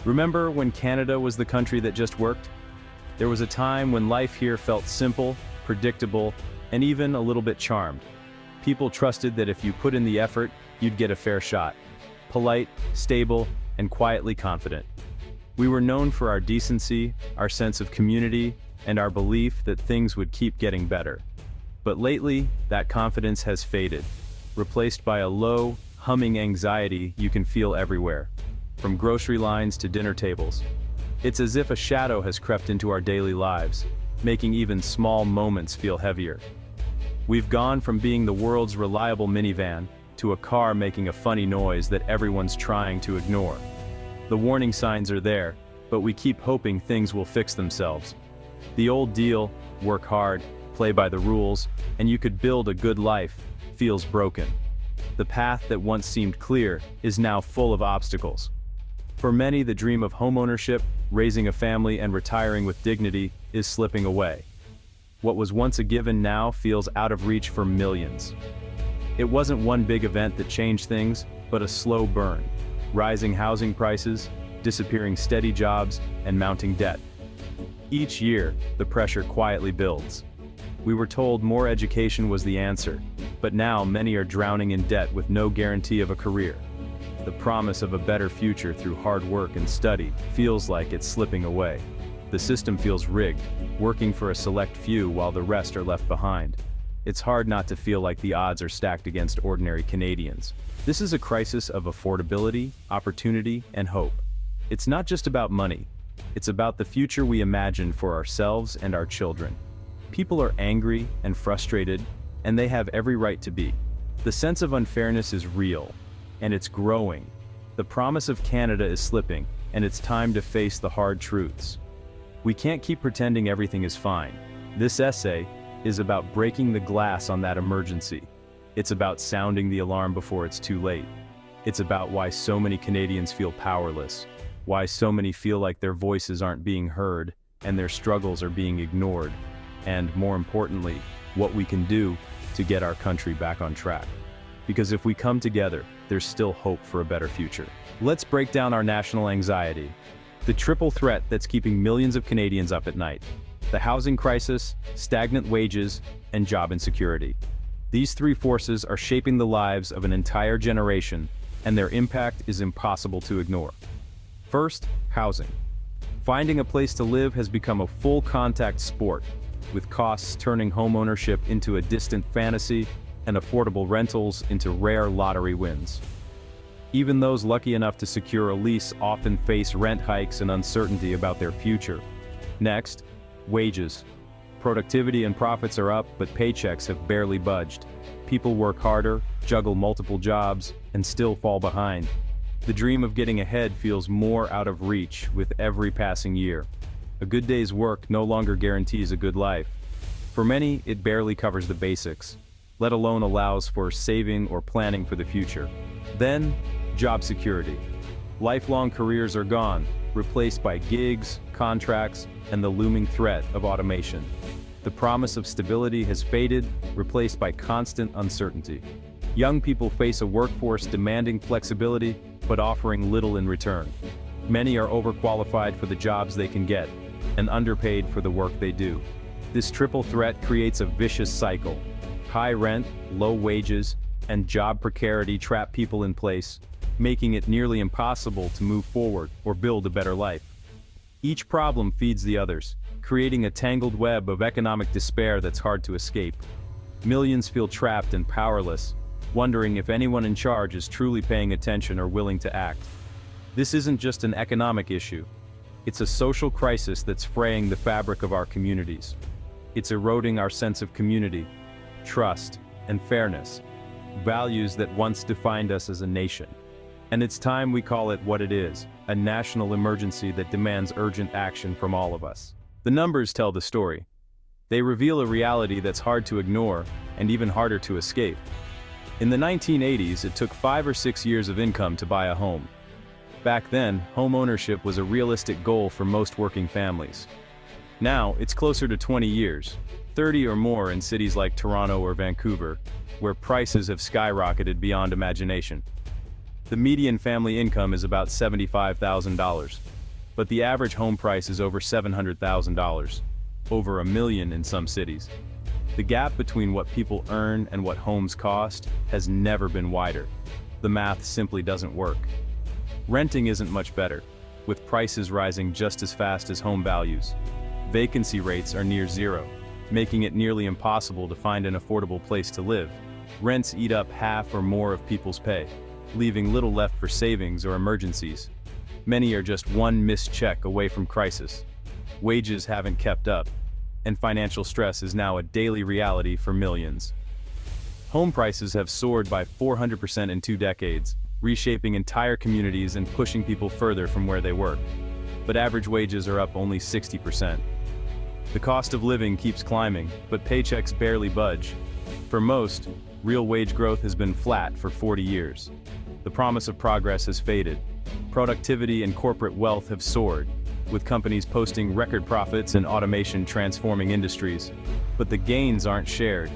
Remember when Canada was the country that just worked? There was a time when life here felt simple, predictable, and even a little bit charmed. People trusted that if you put in the effort, you'd get a fair shot. Polite, stable, and quietly confident. We were known for our decency, our sense of community, and our belief that things would keep getting better. But lately, that confidence has faded, replaced by a low, humming anxiety you can feel everywhere, from grocery lines to dinner tables. It's as if a shadow has crept into our daily lives, making even small moments feel heavier. We've gone from being the world's reliable minivan to a car making a funny noise that everyone's trying to ignore. The warning signs are there, but we keep hoping things will fix themselves. The old deal, work hard, play by the rules, and you could build a good life, feels broken. The path that once seemed clear is now full of obstacles. For many, the dream of homeownership, raising a family, and retiring with dignity is slipping away. What was once a given now feels out of reach for millions. It wasn't one big event that changed things, but a slow burn. Rising housing prices, disappearing steady jobs, and mounting debt. Each year, the pressure quietly builds. We were told more education was the answer, but now many are drowning in debt with no guarantee of a career. The promise of a better future through hard work and study feels like it's slipping away. The system feels rigged, working for a select few while the rest are left behind. It's hard not to feel like the odds are stacked against ordinary Canadians. This is a crisis of affordability, opportunity, and hope. It's not just about money. It's about the future we imagine for ourselves and our children. People are angry and frustrated, and they have every right to be. The sense of unfairness is real, and it's growing. The promise of Canada is slipping, and it's time to face the hard truths. We can't keep pretending everything is fine. This essay is about breaking the glass on that emergency. It's about sounding the alarm before it's too late. It's about why so many Canadians feel powerless, why so many feel like their voices aren't being heard and their struggles are being ignored, and more importantly, what we can do to get our country back on track. Because if we come together, there's still hope for a better future. Let's break down our national anxiety. The triple threat that's keeping millions of Canadians up at night. The housing crisis, stagnant wages, and job insecurity. These three forces are shaping the lives of an entire generation, and their impact is impossible to ignore. First, housing. Finding a place to live has become a full-contact sport, with costs turning homeownership into a distant fantasy and affordable rentals into rare lottery wins. Even those lucky enough to secure a lease often face rent hikes and uncertainty about their future. Next, wages. Productivity and profits are up, but paychecks have barely budged. People work harder, juggle multiple jobs, and still fall behind. The dream of getting ahead feels more out of reach with every passing year. A good day's work no longer guarantees a good life. For many, it barely covers the basics, let alone allows for saving or planning for the future. Then, job security. Lifelong careers are gone, replaced by gigs, contracts, and the looming threat of automation. The promise of stability has faded, replaced by constant uncertainty. Young people face a workforce demanding flexibility, but offering little in return. Many are overqualified for the jobs they can get, and underpaid for the work they do. This triple threat creates a vicious cycle. High rent, low wages, and job precarity trap people in place, making it nearly impossible to move forward or build a better life. Each problem feeds the others, creating a tangled web of economic despair that's hard to escape. Millions feel trapped and powerless, wondering if anyone in charge is truly paying attention or willing to act. This isn't just an economic issue. It's a social crisis that's fraying the fabric of our communities. It's eroding our sense of community, trust, and fairness, values that once defined us as a nation. And it's time we call it what it is, a national emergency that demands urgent action from all of us. The numbers tell the story. They reveal a reality that's hard to ignore and even harder to escape. In the 1980s, it took 5 or 6 years of income to buy a home. Back then, home ownership was a realistic goal for most working families. Now, it's closer to 20 years, 30 or more in cities like Toronto or Vancouver, where prices have skyrocketed beyond imagination. The median family income is about $75,000, but the average home price is over $700,000, over $1 million in some cities. The gap between what people earn and what homes cost has never been wider. The math simply doesn't work. Renting isn't much better, with prices rising just as fast as home values. Vacancy rates are near zero, making it nearly impossible to find an affordable place to live. Rents eat up half or more of people's pay, leaving little left for savings or emergencies. Many are just one missed check away from crisis. Wages haven't kept up, and financial stress is now a daily reality for millions. Home prices have soared by 400% in 2 decades, reshaping entire communities and pushing people further from where they work. But average wages are up only 60%. The cost of living keeps climbing, but paychecks barely budge. For most, real wage growth has been flat for 40 years. The promise of progress has faded. Productivity and corporate wealth have soared, with companies posting record profits and automation transforming industries. But the gains aren't shared.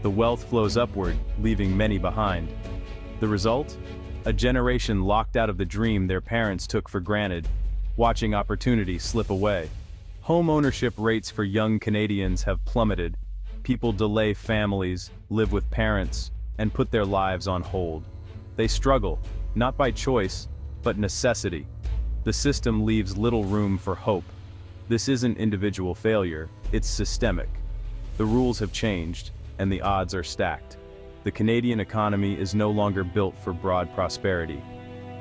The wealth flows upward, leaving many behind. The result? A generation locked out of the dream their parents took for granted, watching opportunity slip away. Home ownership rates for young Canadians have plummeted. People delay families, live with parents, and put their lives on hold. They struggle, not by choice, but necessity. The system leaves little room for hope. This isn't individual failure, it's systemic. The rules have changed, and the odds are stacked. The Canadian economy is no longer built for broad prosperity.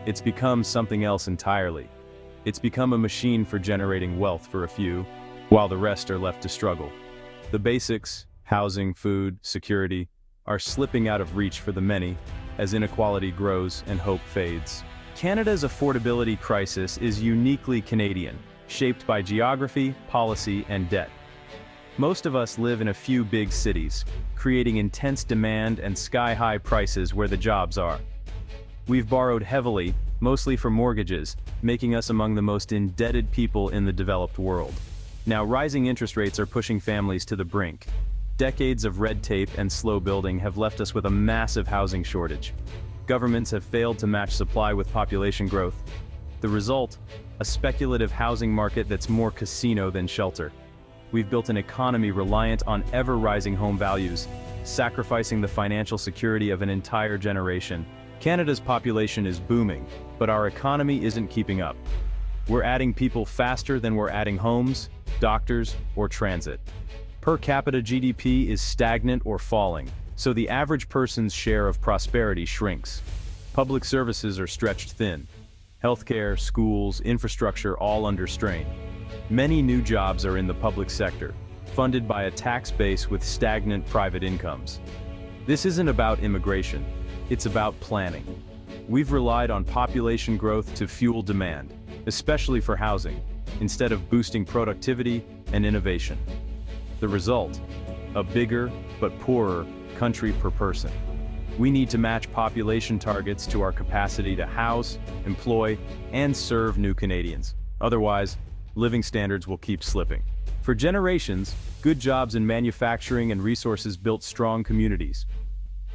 It's become something else entirely. It's become a machine for generating wealth for a few, while the rest are left to struggle. The basics, housing, food, security, are slipping out of reach for the many as inequality grows and hope fades. Canada's affordability crisis is uniquely Canadian, shaped by geography, policy, and debt. Most of us live in a few big cities, creating intense demand and sky-high prices where the jobs are. We've borrowed heavily, mostly for mortgages, making us among the most indebted people in the developed world. Now, rising interest rates are pushing families to the brink. Decades of red tape and slow building have left us with a massive housing shortage. Governments have failed to match supply with population growth. The result? A speculative housing market that's more casino than shelter. We've built an economy reliant on ever-rising home values, sacrificing the financial security of an entire generation. Canada's population is booming, but our economy isn't keeping up. We're adding people faster than we're adding homes, doctors, or transit. Per capita GDP is stagnant or falling, so the average person's share of prosperity shrinks. Public services are stretched thin. Healthcare, schools, infrastructure all under strain. Many new jobs are in the public sector, funded by a tax base with stagnant private incomes. This isn't about immigration, it's about planning. We've relied on population growth to fuel demand, especially for housing, instead of boosting productivity and innovation. The result? A bigger, but poorer, country per person. We need to match population targets to our capacity to house, employ, and serve new Canadians. Otherwise, living standards will keep slipping. For generations, good jobs in manufacturing and resources built strong communities.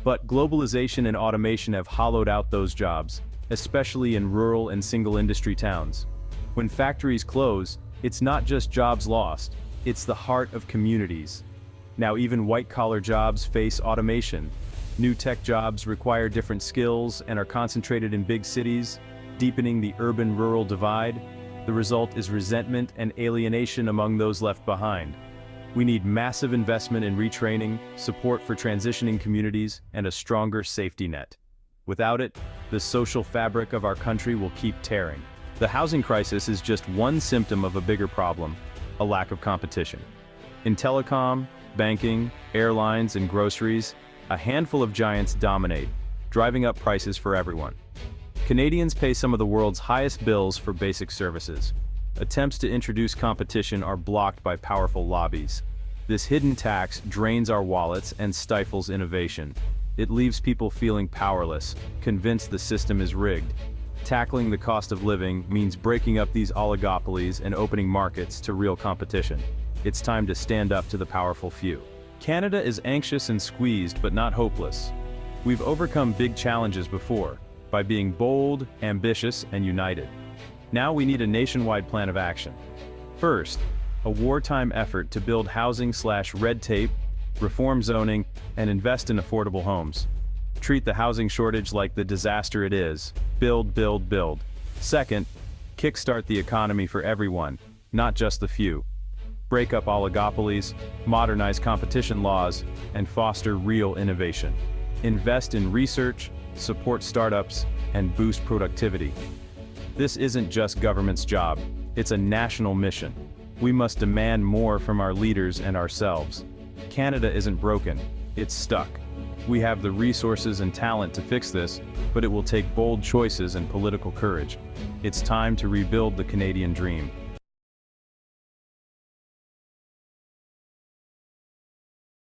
But globalization and automation have hollowed out those jobs, especially in rural and single-industry towns. When factories close, it's not just jobs lost, it's the heart of communities. Now even white-collar jobs face automation. New tech jobs require different skills and are concentrated in big cities, deepening the urban-rural divide. The result is resentment and alienation among those left behind. We need massive investment in retraining, support for transitioning communities, and a stronger safety net. Without it, the social fabric of our country will keep tearing. The housing crisis is just one symptom of a bigger problem, a lack of competition. In telecom, banking, airlines, and groceries, a handful of giants dominate, driving up prices for everyone. Canadians pay some of the world's highest bills for basic services. Attempts to introduce competition are blocked by powerful lobbies. This hidden tax drains our wallets and stifles innovation. It leaves people feeling powerless, convinced the system is rigged. Tackling the cost of living means breaking up these oligopolies and opening markets to real competition. It's time to stand up to the powerful few. Canada is anxious and squeezed, but not hopeless. We've overcome big challenges before, by being bold, ambitious, and united. Now we need a nationwide plan of action. First, a wartime effort to build housing/red tape, reform zoning, and invest in affordable homes. Treat the housing shortage like the disaster it is. Build, build, build. Second, kickstart the economy for everyone, not just the few. Break up oligopolies, modernize competition laws, and foster real innovation. Invest in research, support startups, and boost productivity. This isn't just government's job, it's a national mission. We must demand more from our leaders and ourselves. Canada isn't broken, it's stuck. We have the resources and talent to fix this, but it will take bold choices and political courage. It's time to rebuild the Canadian dream.